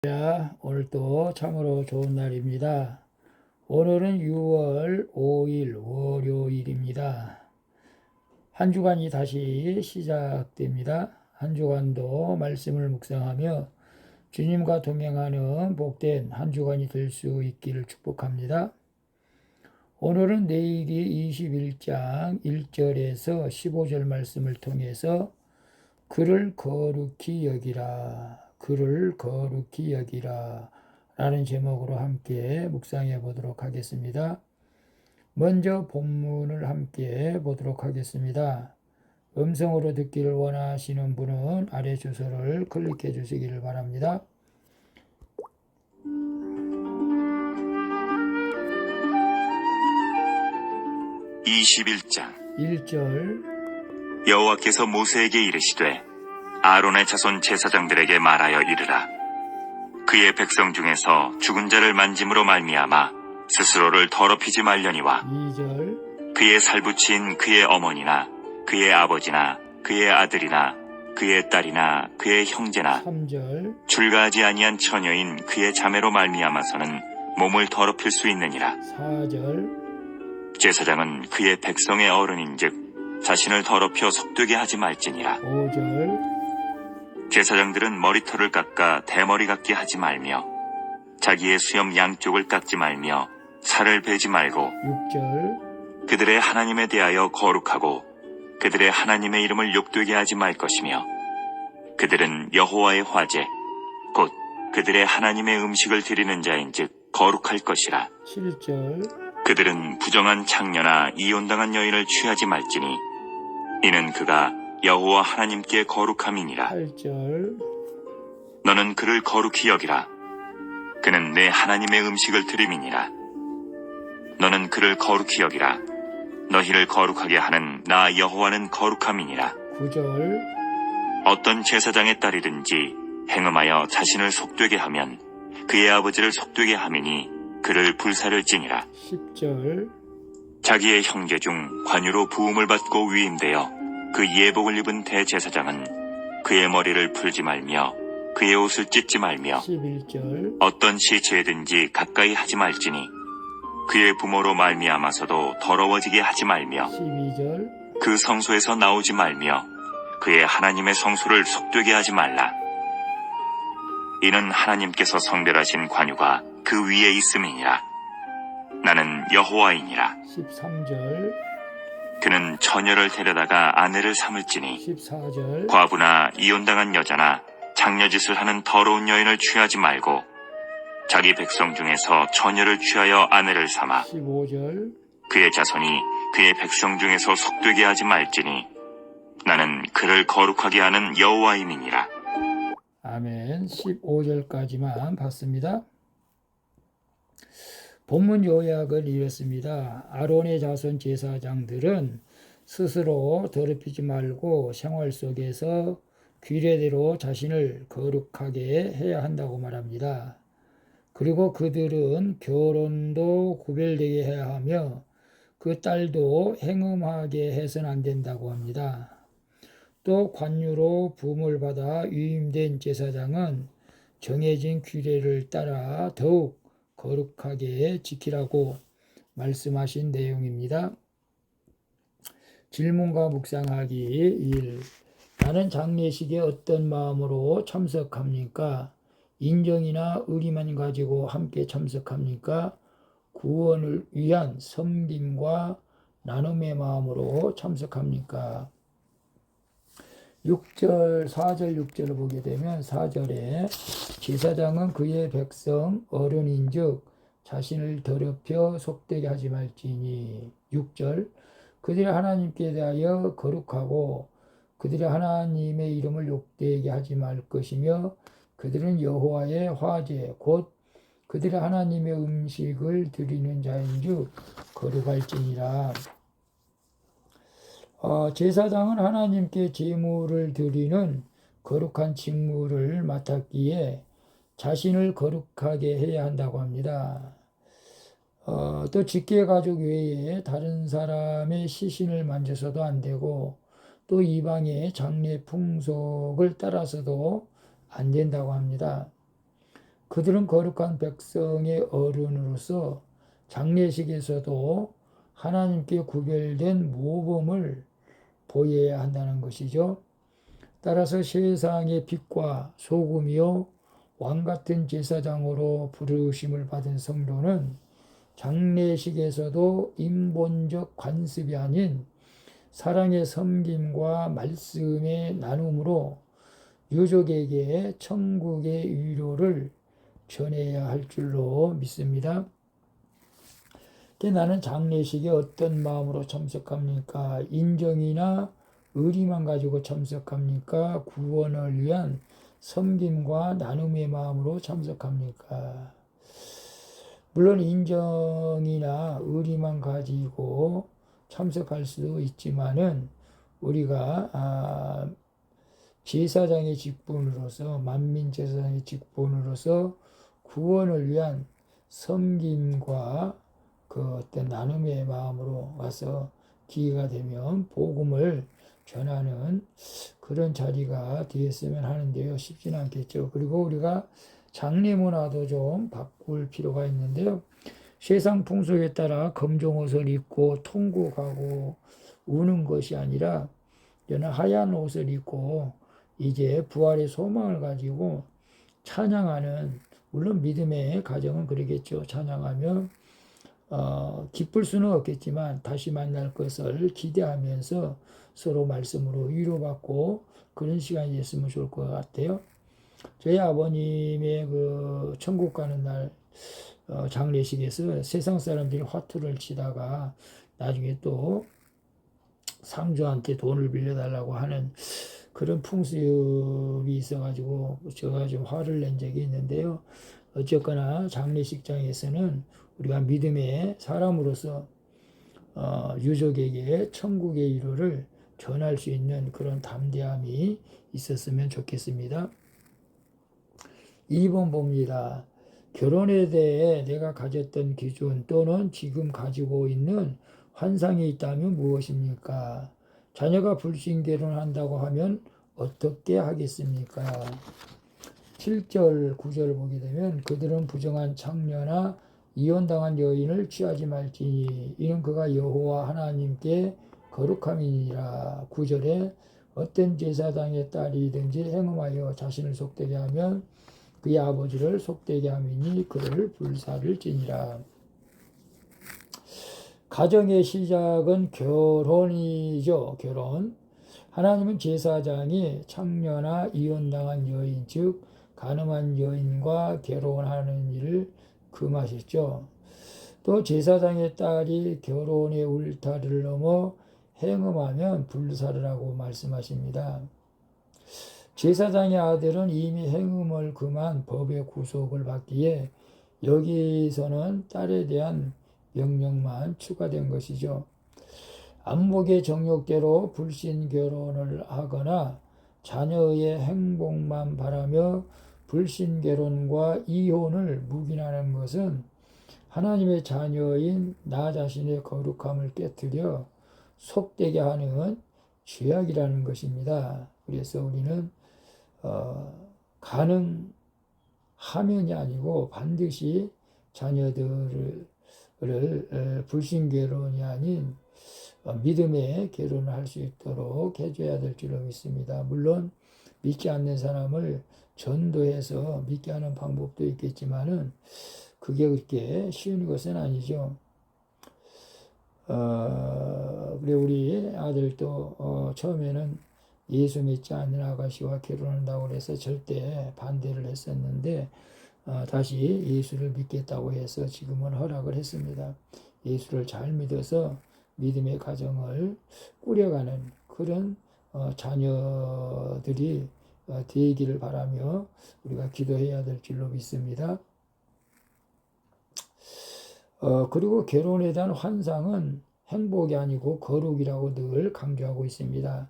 오늘도 참으로 좋은 날입니다. 오늘은 6월 5일 월요일입니다. 한 주간이 다시 시작됩니다. 한 주간도 말씀을 묵상하며 주님과 동행하는 복된 한 주간이 될 수 있기를 축복합니다. 오늘은 레위기 21장 1절에서 15절 말씀을 통해서 그를 거룩히 여기라, 그를 거룩히 여기라 라는 제목으로 함께 묵상해 보도록 하겠습니다. 먼저 본문을 함께 보도록 하겠습니다. 음성으로 듣기를 원하시는 분은 아래 주소를 클릭해 주시기를 바랍니다. 21장 1절 여호와께서 모세에게 이르시되 아론의 자손 제사장들에게 말하여 이르라. 그의 백성 중에서 죽은 자를 만짐으로 말미암아 스스로를 더럽히지 말려니와 2절 그의 살붙인 그의 어머니나 그의 아버지나 그의 아들이나 그의 딸이나 그의 형제나 3절 출가하지 아니한 처녀인 그의 자매로 말미암아서는 몸을 더럽힐 수 있느니라. 4절 제사장은 그의 백성의 어른인즉 자신을 더럽혀 속되게 하지 말지니라. 5절 제사장들은 머리털을 깎아 대머리 같게 하지 말며 자기의 수염 양쪽을 깎지 말며 살을 베지 말고 6절 그들의 하나님에 대하여 거룩하고 그들의 하나님의 이름을 욕되게 하지 말 것이며 그들은 여호와의 화제 곧 그들의 하나님의 음식을 드리는 자인즉 거룩할 것이라. 7절 그들은 부정한 창녀나 이혼당한 여인을 취하지 말지니 이는 그가 여호와 하나님께 거룩함이니라. 8절 너는 그를 거룩히 여기라. 그는 내 하나님의 음식을 드림이니라. 너는 그를 거룩히 여기라. 너희를 거룩하게 하는 나 여호와는 거룩함이니라. 9절 어떤 제사장의 딸이든지 행음하여 자신을 속되게 하면 그의 아버지를 속되게 하매니 그를 불사를지니라. 10절 자기의 형제 중 관유로 부음을 받고 위임되어 그 예복을 입은 대제사장은 그의 머리를 풀지 말며 그의 옷을 찢지 말며 11절 어떤 시체든지 가까이 하지 말지니 그의 부모로 말미암아서도 더러워지게 하지 말며 12절 그 성소에서 나오지 말며 그의 하나님의 성소를 속되게 하지 말라. 이는 하나님께서 성별하신 관유가 그 위에 있음이니라. 나는 여호와이니라. 13절 그는 처녀를 데려다가 아내를 삼을지니 14절 과부나 이혼당한 여자나 장녀짓을 하는 더러운 여인을 취하지 말고 자기 백성 중에서 처녀를 취하여 아내를 삼아 15절 그의 자손이 그의 백성 중에서 속되게 하지 말지니 나는 그를 거룩하게 하는 여호와임이니라. 아멘. 15절까지만 봤습니다. 본문 요약을 이렇습니다. 아론의 자손 제사장들은 스스로 더럽히지 말고 생활 속에서 규례대로 자신을 거룩하게 해야 한다고 말합니다. 그리고 그들은 결혼도 구별되게 해야 하며 그 딸도 행음하게 해서는 안 된다고 합니다. 또 관유로 부음을 받아 위임된 제사장은 정해진 규례를 따라 더욱 거룩하게 지키라고 말씀하신 내용입니다. 질문과 묵상하기 1. 나는 장례식에 어떤 마음으로 참석합니까? 인정이나 의리만 가지고 함께 참석합니까? 구원을 위한 섬김과 나눔의 마음으로 참석합니까? 4절 6절을 보게 되면 4절에 제사장은 그의 백성 어른인즉 자신을 더럽혀 속되게 하지 말지니 6절 그들이 하나님께 대하여 거룩하고 그들이 하나님의 이름을 욕되게 하지 말 것이며 그들은 여호와의 화제 곧 그들이 하나님의 음식을 드리는 자인즉 거룩할지니라. 제사장은 하나님께 제물을 드리는 거룩한 직무를 맡았기에 자신을 거룩하게 해야 한다고 합니다. 또 직계가족 외에 다른 사람의 시신을 만져서도 안 되고 또 이방의 장례 풍속을 따라서도 안 된다고 합니다. 그들은 거룩한 백성의 어른으로서 장례식에서도 하나님께 구별된 모범을 보여야 한다는 것이죠. 따라서 세상의 빛과 소금이요 왕 같은 제사장으로 부르심을 받은 성도는 장례식에서도 인본적 관습이 아닌 사랑의 섬김과 말씀의 나눔으로 유족에게 천국의 위로를 전해야 할 줄로 믿습니다. 나는 장례식에 어떤 마음으로 참석합니까? 인정이나 의리만 가지고 참석합니까? 구원을 위한 섬김과 나눔의 마음으로 참석합니까? 물론 인정이나 의리만 가지고 참석할 수도 있지만은 우리가 제사장의 직분으로서 만민 제사장의 직분으로서 구원을 위한 섬김과 그 어떤 나눔의 마음으로 와서 기회가 되면 복음을 전하는 그런 자리가 되었으면 하는데요. 쉽지는 않겠죠. 그리고 우리가 장례 문화도 좀 바꿀 필요가 있는데요. 세상 풍속에 따라 검정 옷을 입고 통곡하고 우는 것이 아니라 저는 하얀 옷을 입고 이제 부활의 소망을 가지고 찬양하는, 물론 믿음의 가정은 그러겠죠. 찬양하며 기쁠 수는 없겠지만 다시 만날 것을 기대하면서 서로 말씀으로 위로받고 그런 시간이 됐으면 좋을 것 같아요. 저희 아버님의 그 천국 가는 날 장례식에서 세상 사람들이 화투를 치다가 나중에 또 상주한테 돈을 빌려달라고 하는 그런 풍습이 있어가지고 제가 좀 화를 낸 적이 있는데요. 어쨌거나 장례식장에서는 우리가 믿음의 사람으로서 유족에게 천국의 위로를 전할 수 있는 그런 담대함이 있었으면 좋겠습니다. 2번 봅니다. 결혼에 대해 내가 가졌던 기준 또는 지금 가지고 있는 환상이 있다면 무엇입니까? 자녀가 불신 결혼한다고 하면 어떻게 하겠습니까? 7절, 9절 보게 되면 그들은 부정한 창녀나 이혼당한 여인을 취하지 말지니 이는 그가 여호와 하나님께 거룩함이니라. 9절에 어떤 제사장의 딸이든지 행음하여 자신을 속되게 하면 그의 아버지를 속되게 함이니 그를 불사를지니라. 가정의 시작은 결혼이죠. 결혼. 하나님은 제사장이 창녀나 이혼당한 여인, 즉 간음한 여인과 결혼하는 일을 금하셨죠. 또 제사장의 딸이 결혼의 울타리를 넘어 행음하면 불사를 하고 말씀하십니다. 제사장의 아들은 이미 행음을 금한 법의 구속을 받기에 여기서는 딸에 대한 명령만 추가된 것이죠. 안목의 정욕대로 불신 결혼을 하거나 자녀의 행복만 바라며 불신 결혼과 이혼을 묵인하는 것은 하나님의 자녀인 나 자신의 거룩함을 깨뜨려 속되게 하는 죄악이라는 것입니다. 그래서 우리는 가능하면이 아니고 반드시 자녀들을 불신 결혼이 아닌 믿음의 결혼을 할 수 있도록 해줘야 될 줄로 믿습니다. 물론 믿지 않는 사람을 전도해서 믿게 하는 방법도 있겠지만은 그게 그렇게 쉬운 것은 아니죠. 그래 우리 아들도 처음에는 예수 믿지 않는 아가씨와 결혼한다고 해서 절대 반대를 했었는데 다시 예수를 믿겠다고 해서 지금은 허락을 했습니다. 예수를 잘 믿어서 믿음의 가정을 꾸려가는 그런 자녀들이 되기를 바라며 우리가 기도해야 될 줄로 믿습니다. 그리고 결혼에 대한 환상은 행복이 아니고 거룩이라고 늘 강조하고 있습니다.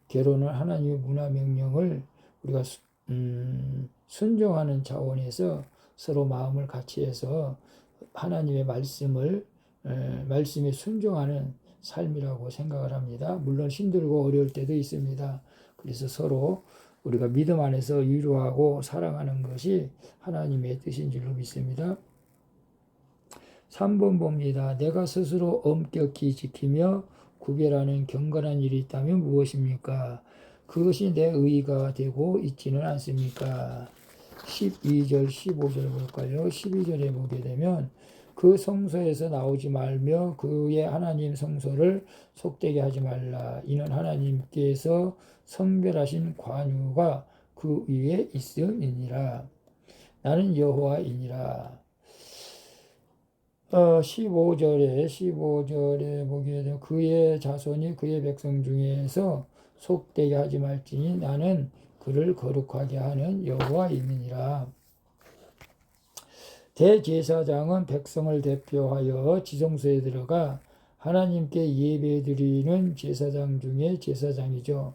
결혼은 하나님의 문화 명령을 우리가 순종하는 차원에서 서로 마음을 같이 해서 하나님의 말씀에 순종하는 삶이라고 생각을 합니다. 물론 힘들고 어려울 때도 있습니다. 그래서 서로 우리가 믿음 안에서 위로하고 사랑하는 것이 하나님의 뜻인 줄로 믿습니다. 3번 봅니다. 내가 스스로 엄격히 지키며 구별하는 경건한 일이 있다면 무엇입니까? 그것이 내 의가 되고 있지는 않습니까? 12절, 15절 볼까요? 12절에 보게 되면 그 성소에서 나오지 말며 그의 하나님 성소를 속되게 하지 말라. 이는 하나님께서 성별하신 관유가 그 위에 있음이니라. 나는 여호와이니라. 15절에 보게 되면 그의 자손이 그의 백성 중에서 속되게 하지 말지니 나는 그를 거룩하게 하는 여호와이니라. 대제사장은 백성을 대표하여 지성소에 들어가 하나님께 예배드리는 제사장 중에 제사장이죠.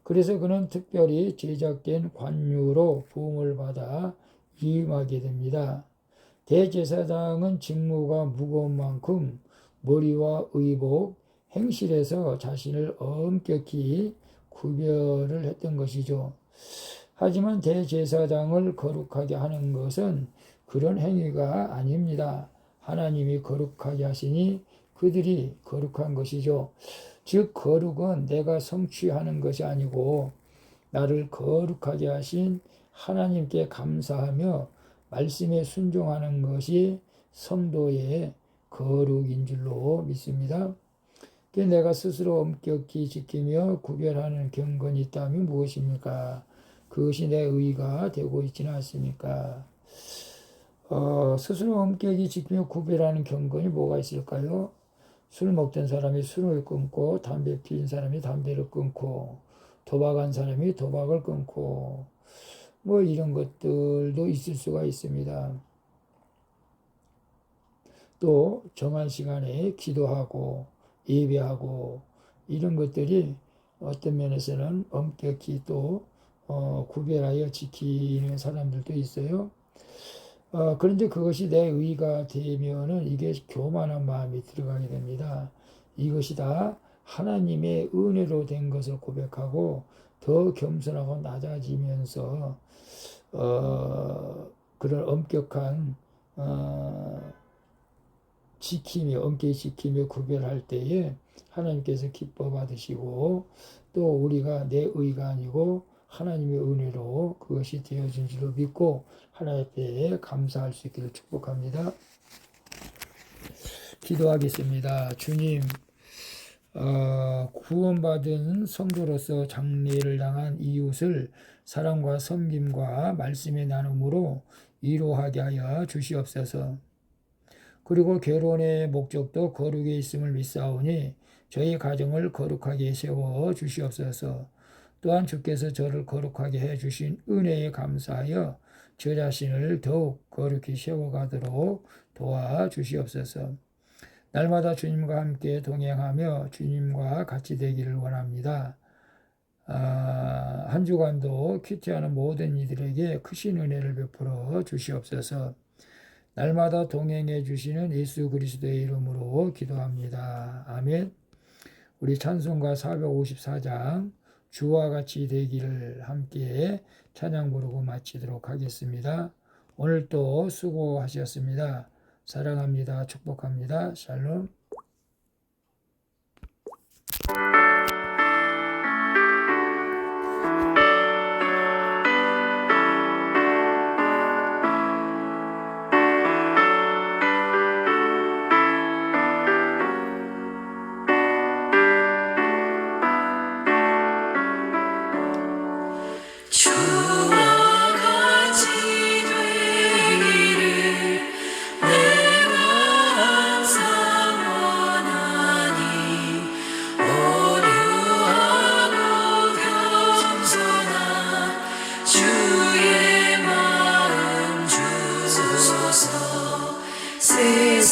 그래서 그는 특별히 제작된 관유로 부음을 받아 임하게 됩니다. 대제사장은 직무가 무거운 만큼 머리와 의복, 행실에서 자신을 엄격히 구별을 했던 것이죠. 하지만 대제사장을 거룩하게 하는 것은 그런 행위가 아닙니다. 하나님이 거룩하게 하시니 그들이 거룩한 것이죠. 즉 거룩은 내가 성취하는 것이 아니고 나를 거룩하게 하신 하나님께 감사하며 말씀에 순종하는 것이 성도의 거룩인 줄로 믿습니다. 내가 스스로 엄격히 지키며 구별하는 경건이 있다면 무엇입니까? 그것이 내 의가 되고 있지는 않습니까? 스스로 엄격히 지키며 구별하는 경건이 뭐가 있을까요? 술 먹던 사람이 술을 끊고 담배 피운 사람이 담배를 끊고 도박한 사람이 도박을 끊고 뭐 이런 것들도 있을 수가 있습니다. 또 정한 시간에 기도하고 예배하고 이런 것들이 어떤 면에서는 엄격히 또 구별하여 지키는 사람들도 있어요. 그런데 그것이 내 의가 되면은 이게 교만한 마음이 들어가게 됩니다. 이것이 다 하나님의 은혜로 된 것을 고백하고 더 겸손하고 낮아지면서 그런 엄격한 엄격히 지키며 구별할 때에 하나님께서 기뻐 받으시고 또 우리가 내 의가 아니고 하나님의 은혜로 그것이 되어진 줄로 믿고 하나님께 감사할 수 있기를 축복합니다. 기도하겠습니다. 주님, 구원받은 성도로서 장례를 당한 이웃을 사랑과 섬김과 말씀의 나눔으로 위로하게 하여 주시옵소서. 그리고 결혼의 목적도 거룩에 있음을 믿사오니 저희 가정을 거룩하게 세워 주시옵소서. 또한 주께서 저를 거룩하게 해 주신 은혜에 감사하여 저 자신을 더욱 거룩히 세워가도록 도와주시옵소서. 날마다 주님과 함께 동행하며 주님과 같이 되기를 원합니다. 한 주간도 큐티하는 모든 이들에게 크신 은혜를 베풀어 주시옵소서. 날마다 동행해 주시는 예수 그리스도의 이름으로 기도합니다. 아멘. 우리 찬송가 454장 주와 같이 되기를 함께 찬양 부르고 마치도록 하겠습니다. 오늘도 수고하셨습니다. 사랑합니다. 축복합니다. 샬롬.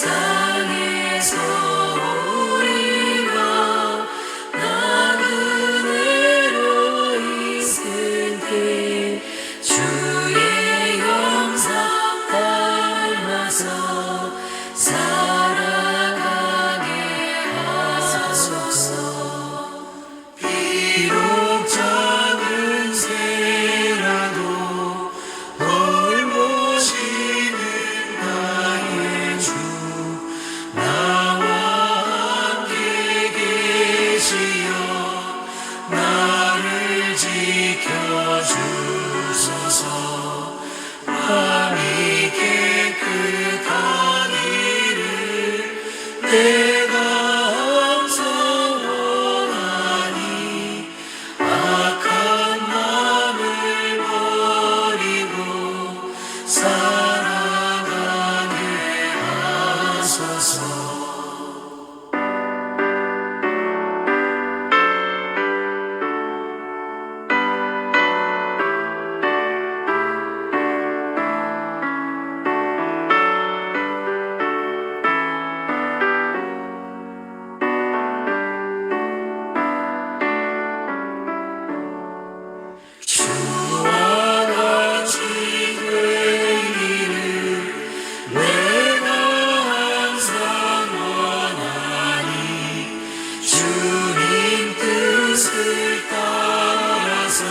세상에서 우리가 나그네로 있을 때 주의 형상 닮아서 살아가게 하소서. 비록 작은 새 내가 항상 원하니 악한 마음을 버리고 살아가게 하소서. 주와 같이 되기를 내가 항상 원하니 주님 뜻을 따라서